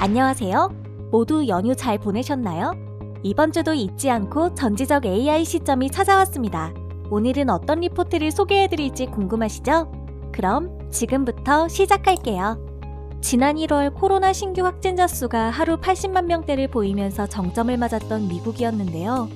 안녕하세요. 모두 연휴 잘 보내셨나요? 이번 주도 잊지 않고 전지적 AI 시점이 찾아왔습니다. 오늘은 어떤 리포트를 소개해드릴지 궁금하시죠? 그럼 지금부터 시작할게요. 지난 1월 코로나 신규 확진자 수가 하루 80만 명대를 보이면서 정점을 맞았던 미국이었는데요.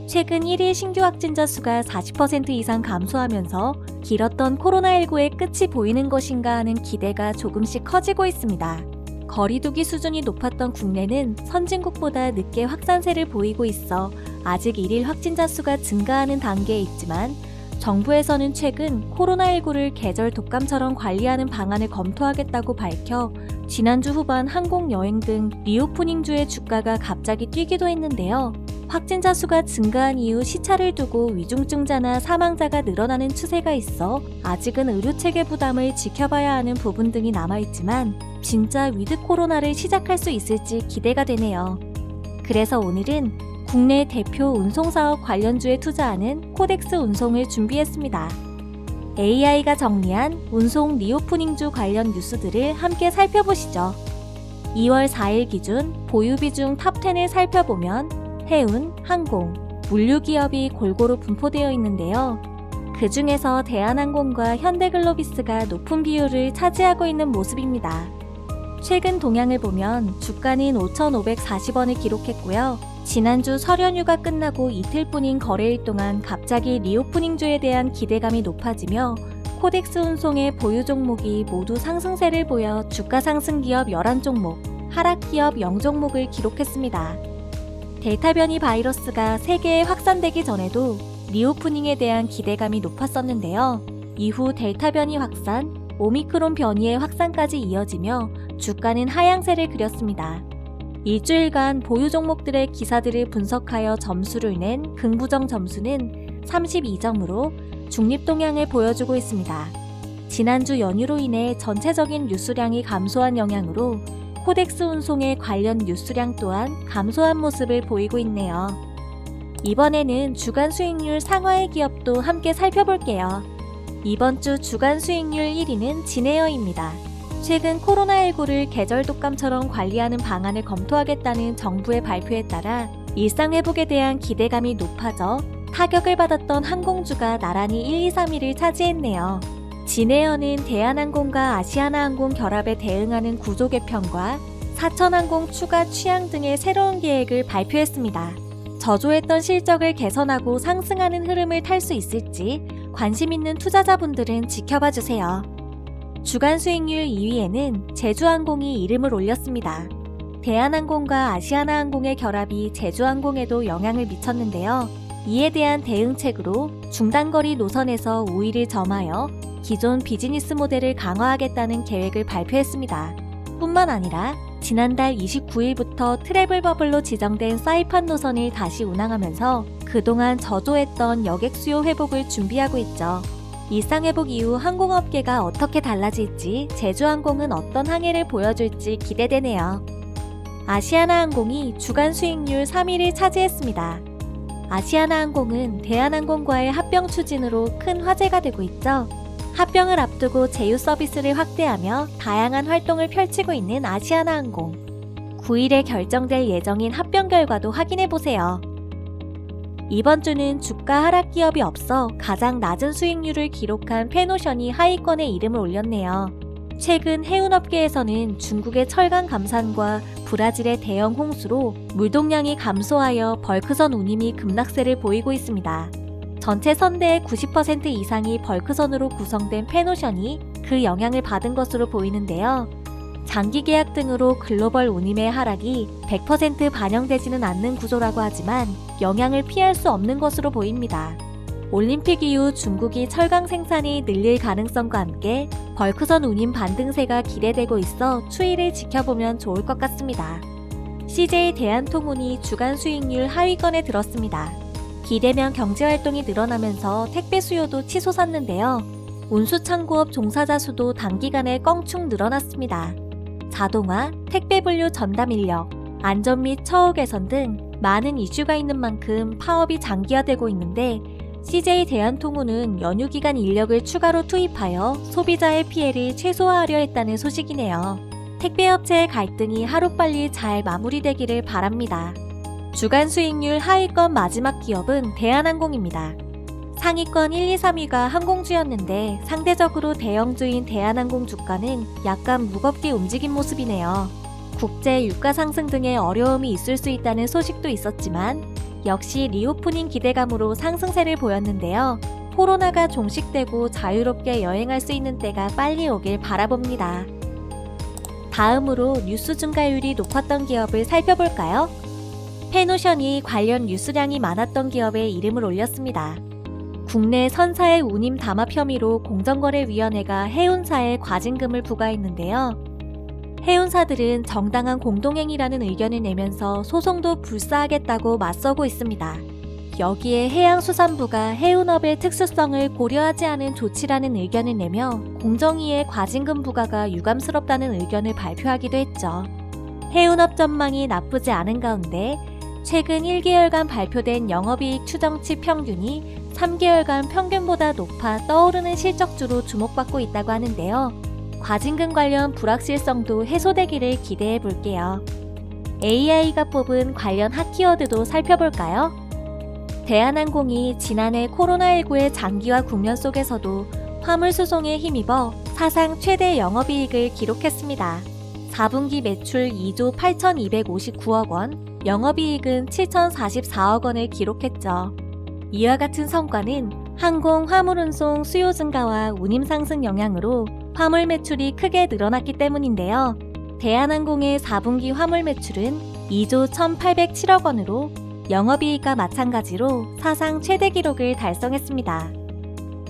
최근 1일 신규 확진자 수가 40% 이상 감소하면서 길었던 코로나19의 끝이 보이는 것인가 하는 기대가 조금씩 커지고 있습니다. 거리두기 수준이 높았던 국내는 선진국보다 늦게 확산세를 보이고 있어 아직 1일 확진자 수가 증가하는 단계에 있지만 정부에서는 최근 코로나19를 계절 독감처럼 관리하는 방안을 검토하겠다고 밝혀 지난주 후반 항공여행 등 리오프닝주의 주가가 갑자기 뛰기도 했는데요. 확진자 수가 증가한 이후 시차를 두고 위중증자나 사망자가 늘어나는 추세가 있어 아직은 의료체계 부담을 지켜봐야 하는 부분 등이 남아있지만 진짜 위드 코로나를 시작할 수 있을지 기대가 되네요. 그래서 오늘은 국내 대표 운송사업 관련주에 투자하는 코덱스 운송을 준비했습니다. AI가 정리한 운송 리오프닝주 관련 뉴스들을 함께 살펴보시죠. 2월 4일 기준 보유 비중 탑10을 살펴보면 해운, 항공, 물류기업이 골고루 분포되어 있는데요. 그 중에서 대한항공과 현대글로비스가 높은 비율을 차지하고 있는 모습입니다. 최근 동향을 보면 주가는 5,540원을 기록했고요. 지난주 설 연휴가 끝나고 이틀뿐인 거래일 동안 갑자기 리오프닝주에 대한 기대감이 높아지며 코덱스 운송의 보유 종목이 모두 상승세를 보여 주가 상승 기업 11종목, 하락 기업 0종목을 기록했습니다. 델타 변이 바이러스가 세계에 확산되기 전에도 리오프닝에 대한 기대감이 높았었는데요. 이후 델타 변이 확산, 오미크론 변이의 확산까지 이어지며 주가는 하향세를 그렸습니다. 일주일간 보유 종목들의 기사들을 분석하여 점수를 낸 긍부정 점수는 32점으로 중립 동향을 보여주고 있습니다. 지난주 연휴로 인해 전체적인 뉴스량이 감소한 영향으로 코덱스 운송의 관련 뉴스량 또한 감소한 모습을 보이고 있네요. 이번에는 주간 수익률 상하의 기업도 함께 살펴볼게요. 이번 주 주간 수익률 1위는 진에어입니다. 최근 코로나19를 계절 독감처럼 관리하는 방안을 검토하겠다는 정부의 발표에 따라 일상회복에 대한 기대감이 높아져 타격을 받았던 항공주가 나란히 1, 2, 3위를 차지했네요. 진에어는 대한항공과 아시아나항공 결합에 대응하는 구조 개편과 사천항공 추가 취향 등의 새로운 계획을 발표했습니다. 저조했던 실적을 개선하고 상승하는 흐름을 탈 수 있을지 관심 있는 투자자분들은 지켜봐 주세요. 주간 수익률 2위에는 제주항공이 이름을 올렸습니다. 대한항공과 아시아나항공의 결합이 제주항공에도 영향을 미쳤는데요. 이에 대한 대응책으로 중단거리 노선에서 우위를 점하여 기존 비즈니스 모델을 강화하겠다는 계획을 발표했습니다. 뿐만 아니라 지난달 29일부터 트래블 버블로 지정된 사이판 노선을 다시 운항하면서 그동안 저조했던 여객 수요 회복을 준비하고 있죠. 일상회복 이후 항공업계가 어떻게 달라질지 제주항공은 어떤 항해를 보여줄지 기대되네요. 아시아나항공이 주간 수익률 3위를 차지했습니다. 아시아나항공은 대한항공과의 합병 추진으로 큰 화제가 되고 있죠. 합병을 앞두고 제휴 서비스를 확대하며 다양한 활동을 펼치고 있는 아시아나항공. 9일에 결정될 예정인 합병 결과도 확인해보세요. 이번 주는 주가 하락 기업이 없어 가장 낮은 수익률을 기록한 페노션이 하위권에 이름을 올렸네요. 최근 해운업계에서는 중국의 철강 감산과 브라질의 대형 홍수로 물동량이 감소하여 벌크선 운임이 급락세를 보이고 있습니다. 전체 선대의 90% 이상이 벌크선으로 구성된 페노션이 그 영향을 받은 것으로 보이는데요. 장기 계약 등으로 글로벌 운임의 하락이 100% 반영되지는 않는 구조라고 하지만 영향을 피할 수 없는 것으로 보입니다. 올림픽 이후 중국이 철강 생산이 늘릴 가능성과 함께 벌크선 운임 반등세가 기대되고 있어 추이를 지켜보면 좋을 것 같습니다. CJ 대한통운이 주간 수익률 하위권에 들었습니다. 비대면 경제활동이 늘어나면서 택배 수요도 치솟았는데요. 운수창구업 종사자 수도 단기간에 껑충 늘어났습니다. 자동화, 택배 분류 전담 인력, 안전 및 처우 개선 등 많은 이슈가 있는 만큼 파업이 장기화되고 있는데 CJ 대한통운은 연휴 기간 인력을 추가로 투입하여 소비자의 피해를 최소화하려 했다는 소식이네요. 택배업체의 갈등이 하루빨리 잘 마무리되기를 바랍니다. 주간 수익률 하위권 마지막 기업은 대한항공입니다. 상위권 1, 2, 3위가 항공주였는데 상대적으로 대형주인 대한항공 주가는 약간 무겁게 움직인 모습이네요. 국제 유가 상승 등의 어려움이 있을 수 있다는 소식도 있었지만 역시 리오프닝 기대감으로 상승세를 보였는데요. 코로나가 종식되고 자유롭게 여행할 수 있는 때가 빨리 오길 바라봅니다. 다음으로 뉴스 증가율이 높았던 기업을 살펴볼까요? 페노션이 관련 뉴스량이 많았던 기업에 이름을 올렸습니다. 국내 선사의 운임 담합 혐의로 공정거래위원회가 해운사에 과징금을 부과했는데요. 해운사들은 정당한 공동행위라는 의견을 내면서 소송도 불사하겠다고 맞서고 있습니다. 여기에 해양수산부가 해운업의 특수성을 고려하지 않은 조치라는 의견을 내며 공정위의 과징금 부과가 유감스럽다는 의견을 발표하기도 했죠. 해운업 전망이 나쁘지 않은 가운데 최근 1개월간 발표된 영업이익 추정치 평균이 3개월간 평균보다 높아 떠오르는 실적주로 주목받고 있다고 하는데요. 과징금 관련 불확실성도 해소되기를 기대해 볼게요. AI가 뽑은 관련 핫키워드도 살펴볼까요? 대한항공이 지난해 코로나19의 장기화 국면 속에서도 화물수송에 힘입어 사상 최대 영업이익을 기록했습니다. 4분기 매출 2조 8,259억 원, 영업이익은 7,044억 원을 기록했죠. 이와 같은 성과는 항공 화물운송 수요 증가와 운임 상승 영향으로 화물 매출이 크게 늘어났기 때문인데요. 대한항공의 4분기 화물 매출은 2조 1,807억 원으로 영업이익과 마찬가지로 사상 최대 기록을 달성했습니다.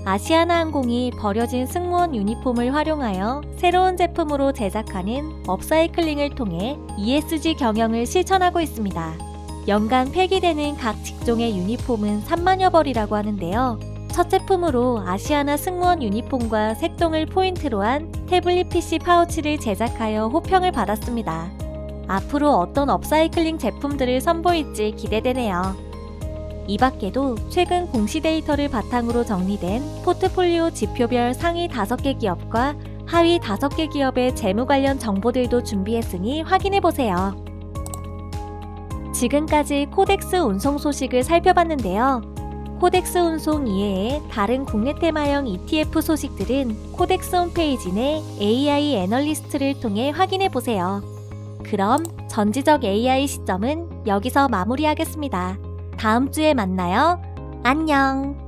아시아나항공이 버려진 승무원 유니폼을 활용하여 새로운 제품으로 제작하는 업사이클링을 통해 ESG 경영을 실천하고 있습니다. 연간 폐기되는 각 직종의 유니폼은 3만여 벌이라고 하는데요. 첫 제품으로 아시아나 승무원 유니폼과 색동을 포인트로 한 태블릿 PC 파우치를 제작하여 호평을 받았습니다. 앞으로 어떤 업사이클링 제품들을 선보일지 기대되네요. 이 밖에도 최근 공시 데이터를 바탕으로 정리된 포트폴리오 지표별 상위 5개 기업과 하위 5개 기업의 재무 관련 정보들도 준비했으니 확인해보세요. 지금까지 코덱스 운송 소식을 살펴봤는데요. 코덱스 운송 이외의 다른 국내 테마형 ETF 소식들은 코덱스 홈페이지 내 AI 애널리스트를 통해 확인해보세요. 그럼 전지적 AI 시점은 여기서 마무리하겠습니다. 다음 주에 만나요. 안녕!